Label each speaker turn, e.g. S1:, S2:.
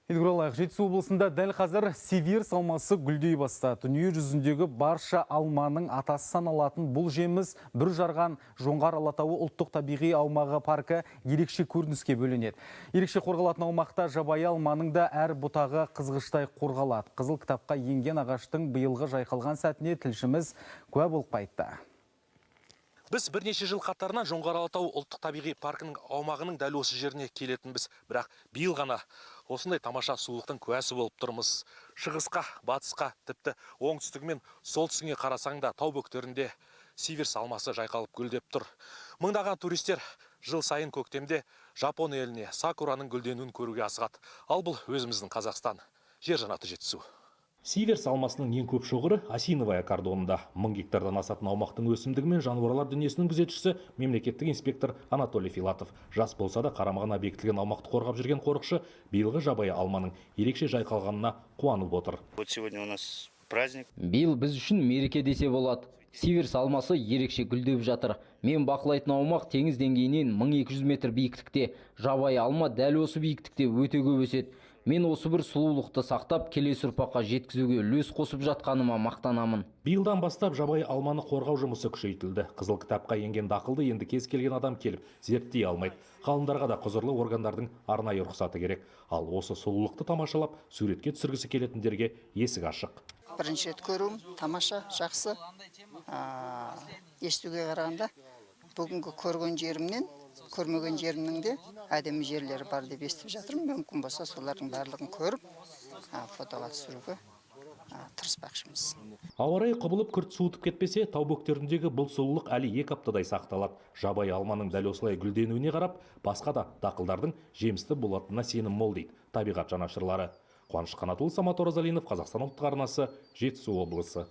S1: Елгоралайық, Жетісу облысында дәл қазір сиверс алмасы гүлдей бастады. Дүние жүзіндегі барша алманың атасы саналатын бұл жеміс бір жарған Жоңғар Алатауы ұлттық табиғи аумағы паркі ерекше көрініске бөленеді. Ерекше қорғалатын аумақта жабайы алманың да әр бұтағы қызғыштай қорғалады. Қызыл кітапқа енген ағаштың биылғы жайқалған сәтіне тілшіміз куә болып қайтты.
S2: Біз бірнеше жыл қатарынан Жоңғар Алатауы ұлттық табиғи паркінің аумағының дәл осы жеріне келетінбіз. Бірақ биыл ғана осындай тамаша сұлулықтың куәсі болып тұрмыз. Шығысқа, батысқа, тіпті оңтүстігі мен солтүстігіне қарасаң да тау бөктерінде сиверс алмасы жайқалып гүлдеп тұр. Мыңдаған туристер жыл сайын көктемде Жапон еліне сакураның гүлденуін көруге асығады. Ал бұл өзіміздің Қазақстан, жер жанаты Жетісу.
S3: Сиверс алмасының ең көп шоғыры осиновая кордонында. 1000 гектардан асатын аумақтың өсімдігі мен жануарлар дүниесінің күзетшісі мемлекеттік инспектор Анатолий Филатов. Жас болса да қарамағына бекітілген аумақты қорғап жүрген қорықшы биылғы жабайы алманың ерекше жайқалғанына қуанып отыр.
S4: Вот сегодня у нас праздник.
S5: Биыл біз үшін мереке десе болады. Сиверс алмасы ерекше гүлдеп жатыр. Мен бақылайтын аумақ теңіз деңгейінен 1200 метр биіктікте. Жабайы алма дәл осы биіктікте өте көп өседі. Мен осы бір сұлулықты сақтап, келесі ұрпаққа жеткізуге үлес қосып жатқаныма мақтанамын.
S3: Биылдан бастап жабайы алманы қорғау жұмысы күшейтілді. Қызыл кітапқа енген дақылды енді кез келген адам келіп зерттей алмайды. Ғалымдарға да құзырлы органдардың арнайы рұқсаты керек. Ал осы сұлулықты тамашалап, суретке түсіргісі келетіндерге есік ашық.
S6: Бірінші рет көруім тамаша, жақсы. Естуге қарағанда бүгінгі көрген жерімнен көрмеген жерімнің де әдемі жерлері бар деп естіп жатырмын. Мүмкін болса солардың барлығын көріп, фотоға түсіруге тырыспақшымыз.
S3: Ауа райы құбылып күрт суытып кетпесе, тау бөктеріндегі бұл сұлулық әлі 2 аптадай сақталады. Жабайы алманың дәл осылай гүлденуіне қарап, басқа да дақылдардың жемісті болатынына сенім мол дейді табиғат жанашырлары. Қуаныш Қанатұлы, Самат Оразалинов, Қазақстан ұлттық арнасы, Жетісу облысы.